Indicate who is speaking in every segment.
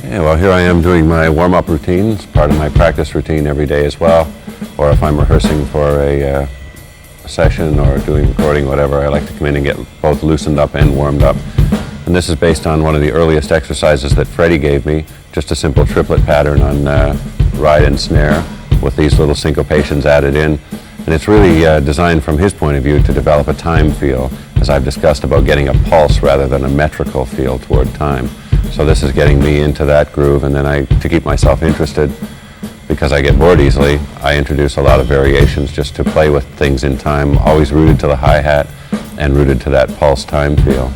Speaker 1: Yeah, well, here I am doing my warm-up routine. It's part of my practice routine every day as well. Or if I'm rehearsing for a session or doing recording, whatever, I like to come in and get both loosened up and warmed up. And this is based on one of the earliest exercises that Freddie gave me, just a simple triplet pattern on ride and snare with these little syncopations added in. And it's really designed from his point of view to develop a time feel, as I've discussed about getting a pulse rather than a metrical feel toward time. So this is getting me into that groove, and then to keep myself interested, because I get bored easily, I introduce a lot of variations just to play with things in time, always rooted to the hi-hat and rooted to that pulse time feel.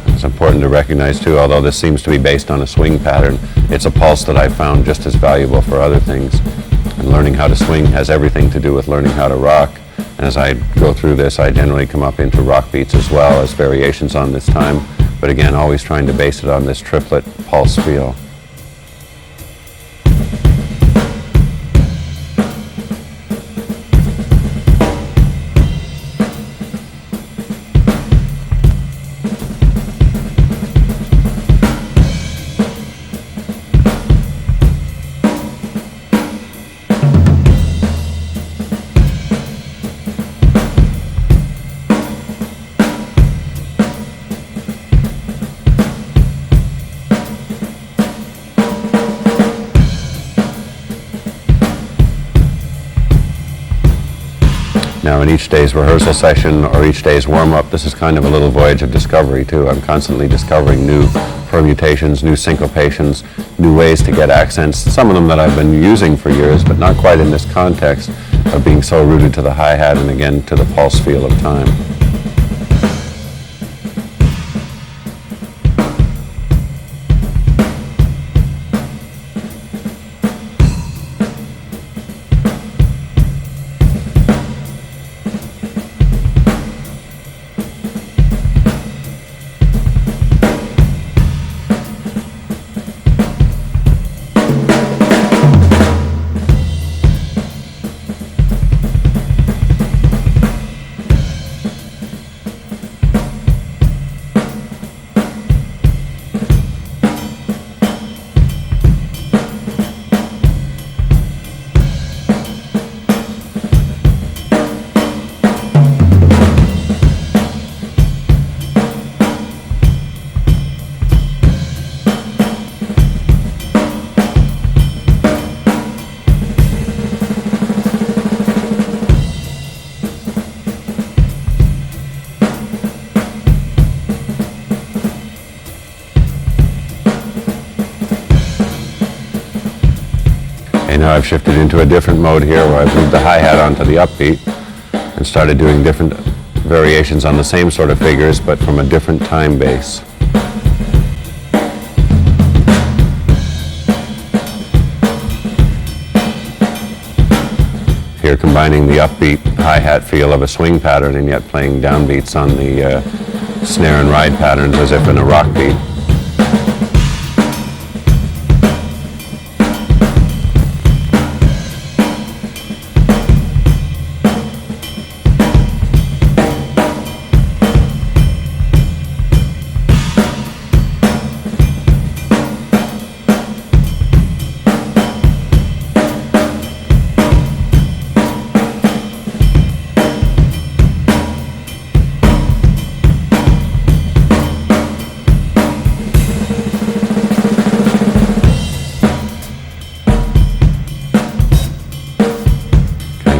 Speaker 1: It's important to recognize too, although this seems to be based on a swing pattern, it's a pulse that I've found just as valuable for other things. And learning how to swing has everything to do with learning how to rock. And as I go through this, I generally come up into rock beats as well as variations on this time. But again, always trying to base it on this triplet pulse feel. Now in each day's rehearsal session or each day's warm-up, this is kind of a little voyage of discovery too. I'm constantly discovering new permutations, new syncopations, new ways to get accents, some of them that I've been using for years, but not quite in this context of being so rooted to the hi-hat and again to the pulse feel of time. Now I've shifted into a different mode here where I've moved the hi-hat onto the upbeat and started doing different variations on the same sort of figures but from a different time base. Here combining the upbeat hi-hat feel of a swing pattern and yet playing downbeats on the snare and ride patterns as if in a rock beat.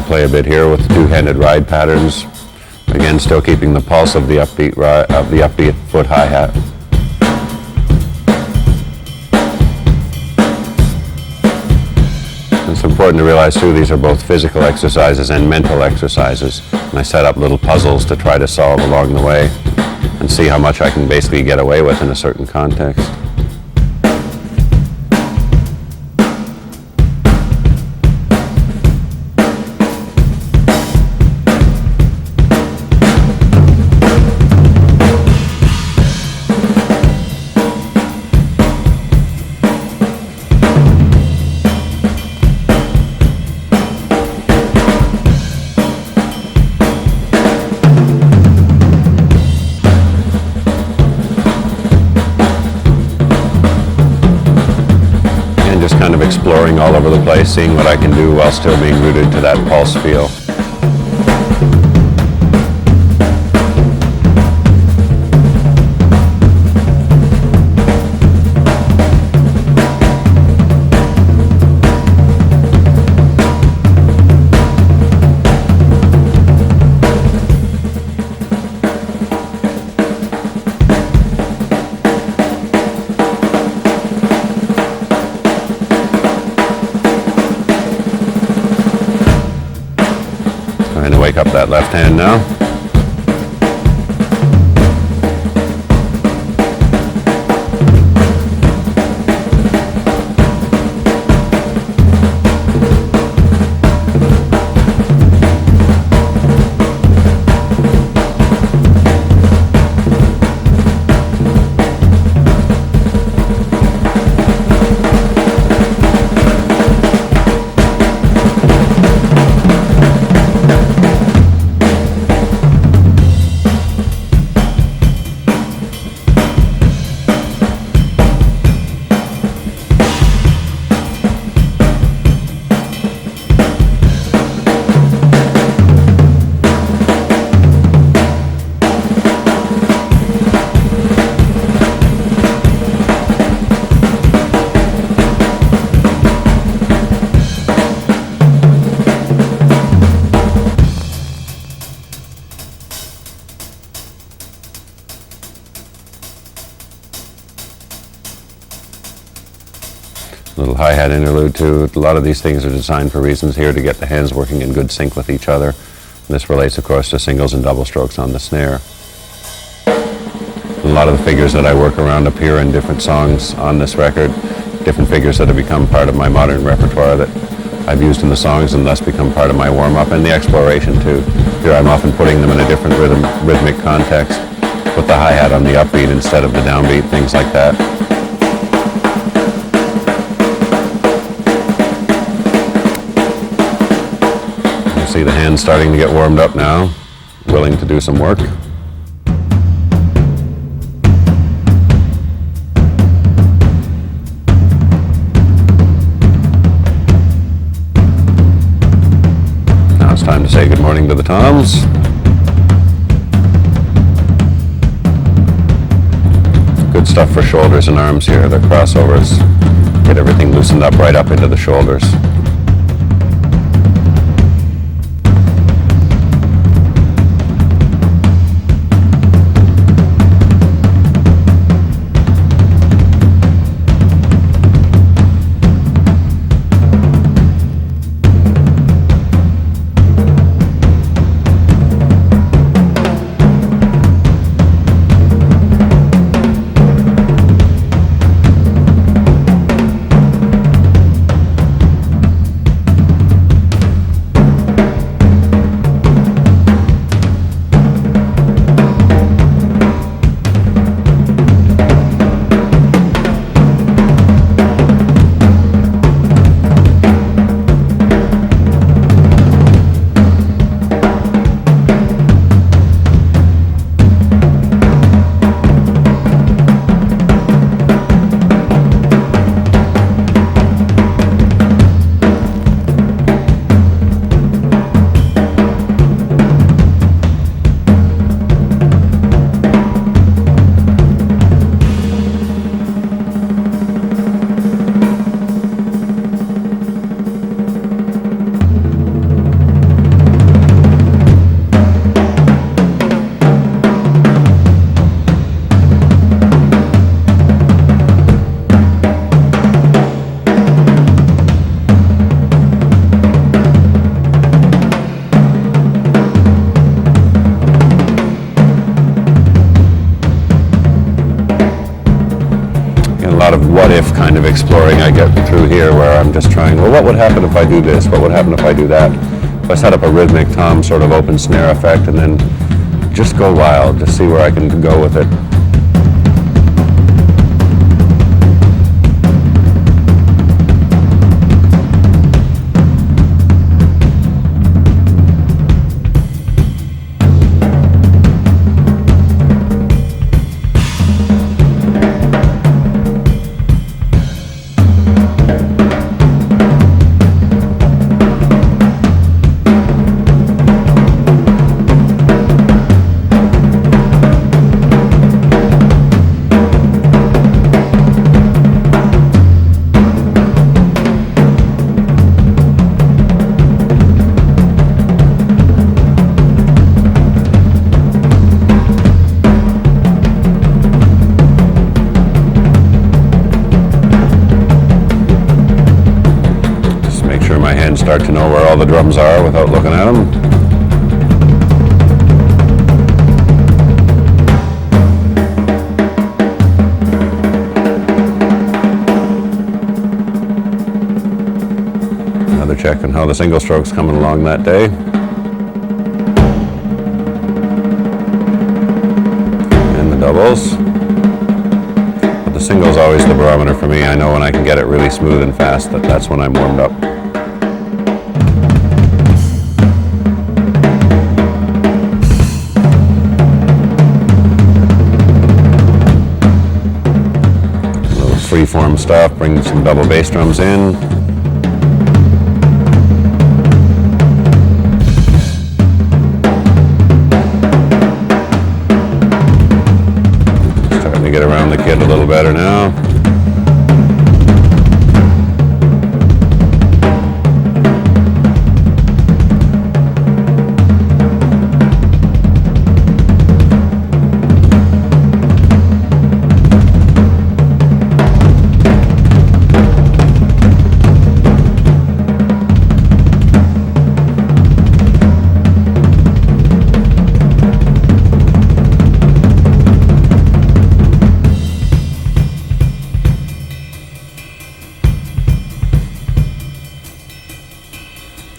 Speaker 1: Play a bit here with two-handed ride patterns, again still keeping the pulse of the upbeat foot hi-hat. It's important to realize too these are both physical exercises and mental exercises, and I set up little puzzles to try to solve along the way and see how much I can basically get away with in a certain context. exploring all over the place, seeing what I can do while still being rooted to that pulse feel. Trying to wake up that left hand now. Little hi-hat interlude too. A lot of these things are designed for reasons here to get the hands working in good sync with each other. This relates, of course, to singles and double strokes on the snare. A lot of the figures that I work around appear in different songs on this record, different figures that have become part of my modern repertoire that I've used in the songs and thus become part of my warm-up and the exploration too. Here I'm often putting them in a different rhythmic context, with the hi-hat on the upbeat instead of the downbeat, things like that. See the hands starting to get warmed up now, willing to do some work. Now it's time to say good morning to the toms. Good stuff for shoulders and arms here, the crossovers. Get everything loosened up right up into the shoulders. Of what-if kind of exploring I get through here, where I'm just trying, well, what would happen if I do this? What would happen if I do that? If I set up a rhythmic tom sort of open snare effect and then just go wild, just see where I can go with it. drums are without looking at them. Another check on how the single stroke's coming along that day. And the doubles. But the single's always the barometer for me. I know when I can get it really smooth and fast, that's when I'm warmed up. A little free-form stuff, bring some double bass drums in. Get around the kit a little better now.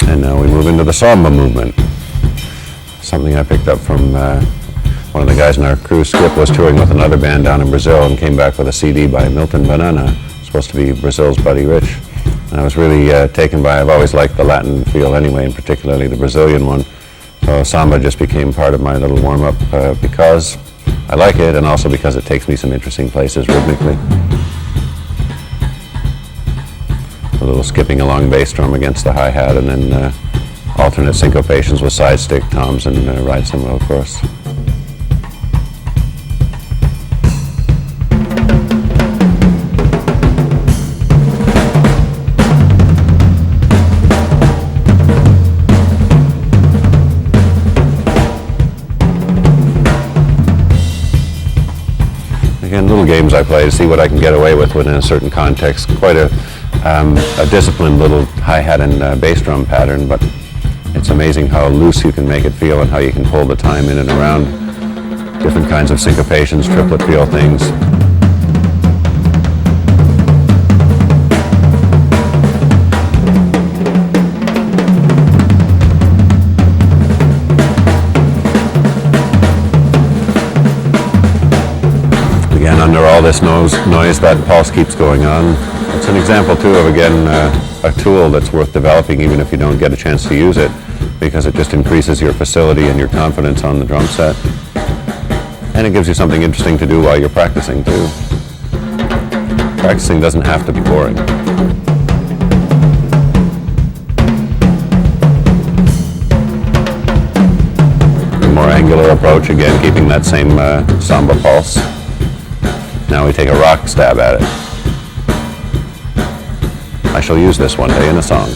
Speaker 1: And now we move into the samba movement. Something I picked up from one of the guys in our crew. Skip was touring with another band down in Brazil and came back with a CD by Milton Banana, supposed to be Brazil's Buddy Rich. And I was really taken by, I've always liked the Latin feel anyway, and particularly the Brazilian one. So samba just became part of my little warm-up because I like it and also because it takes me some interesting places rhythmically. A little skipping along bass drum against the hi-hat, and then alternate syncopations with side stick toms and ride cymbal, of course. Again, little games I play to see what I can get away with within a certain context. Quite a disciplined little hi-hat and bass drum pattern, but it's amazing how loose you can make it feel and how you can pull the time in and around different kinds of syncopations, triplet feel things. Again, under all this noise, that pulse keeps going on. It's an example, too, of, again, a tool that's worth developing even if you don't get a chance to use it, because it just increases your facility and your confidence on the drum set. And it gives you something interesting to do while you're practicing, too. Practicing doesn't have to be boring. A more angular approach, again, keeping that same samba pulse. Now we take a rock stab at it. I shall use this one day in a song.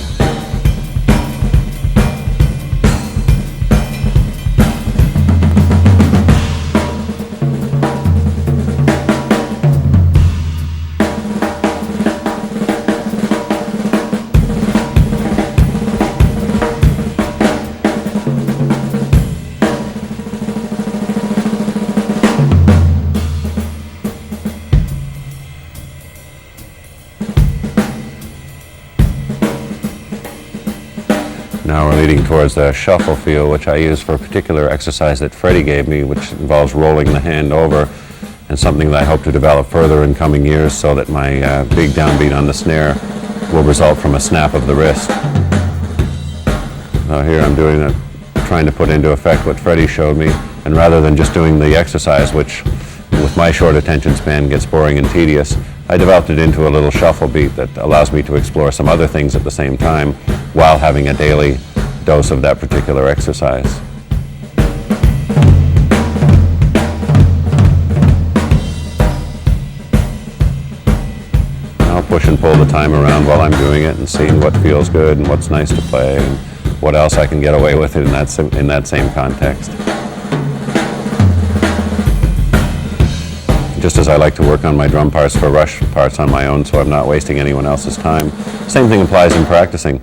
Speaker 1: Now we're leading towards the shuffle feel, which I use for a particular exercise that Freddie gave me, which involves rolling the hand over, and something that I hope to develop further in coming years so that my big downbeat on the snare will result from a snap of the wrist. Here I'm doing it, trying to put into effect what Freddie showed me, and rather than just doing the exercise, which with my short attention span gets boring and tedious, I developed it into a little shuffle beat that allows me to explore some other things at the same time while having a daily dose of that particular exercise. I'll push and pull the time around while I'm doing it and seeing what feels good and what's nice to play and what else I can get away with in that same context. Just as I like to work on my drum parts for rush parts on my own so I'm not wasting anyone else's time. Same thing applies in practicing.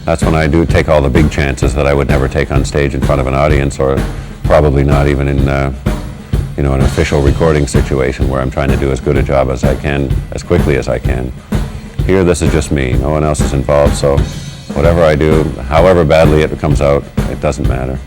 Speaker 1: That's when I do take all the big chances that I would never take on stage in front of an audience, or probably not even in an official recording situation where I'm trying to do as good a job as I can, as quickly as I can. Here, this is just me. No one else is involved, so whatever I do, however badly it comes out, it doesn't matter.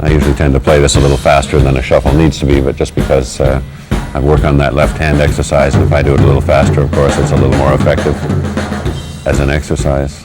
Speaker 1: I usually tend to play this a little faster than a shuffle needs to be, but just because I work on that left hand exercise, and if I do it a little faster, of course, it's a little more effective as an exercise.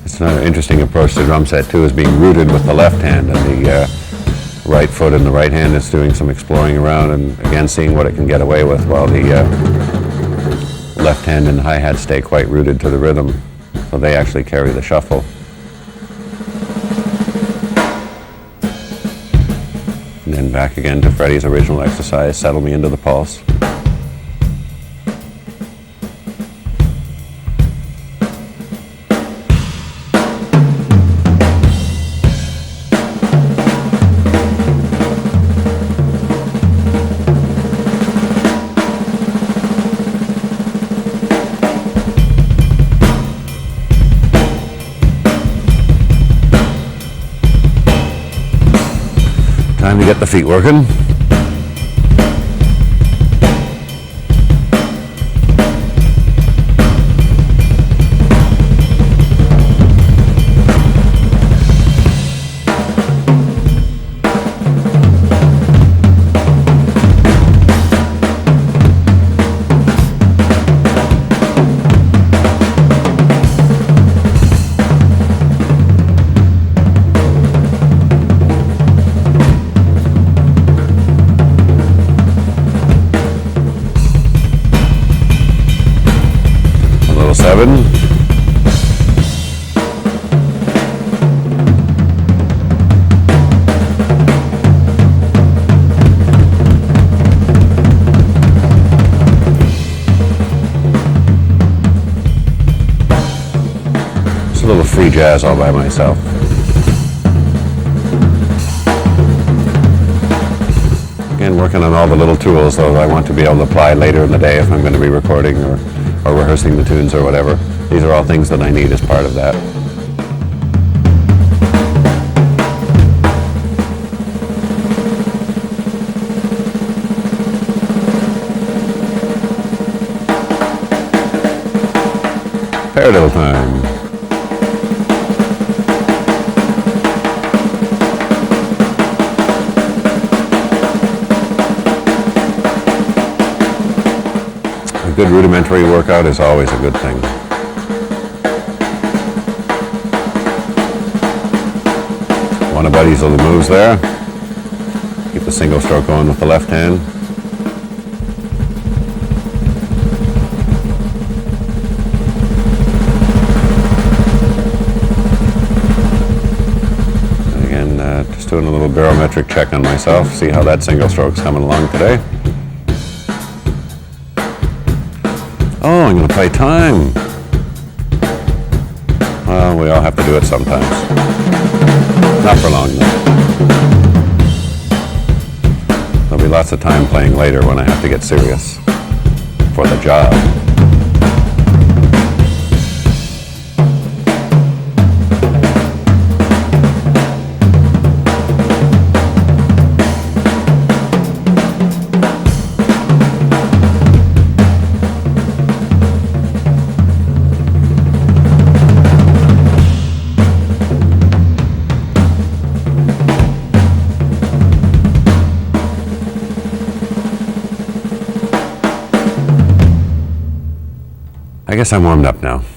Speaker 1: It's another interesting approach to drum set too, is being rooted with the left hand, and the right foot in the right hand is doing some exploring around and again seeing what it can get away with, while the left hand and hi-hat stay quite rooted to the rhythm, so they actually carry the shuffle. And then back again to Freddie's original exercise, settle me into the pulse. Time to get the feet working. Seven. Just a little free jazz all by myself. Again, working on all the little tools that I want to be able to apply later in the day if I'm going to be recording or rehearsing the tunes or whatever. These are all things that I need as part of that. Paradiddle time. A good rudimentary workout is always a good thing. One of Buddy's little moves there. Keep the single stroke going with the left hand. And again, just doing a little barometric check on myself, see how that single stroke's coming along today. Oh, I'm going to play time. Well, we all have to do it sometimes. Not for long, though. There'll be lots of time playing later when I have to get serious for the job. I guess I'm warmed up now.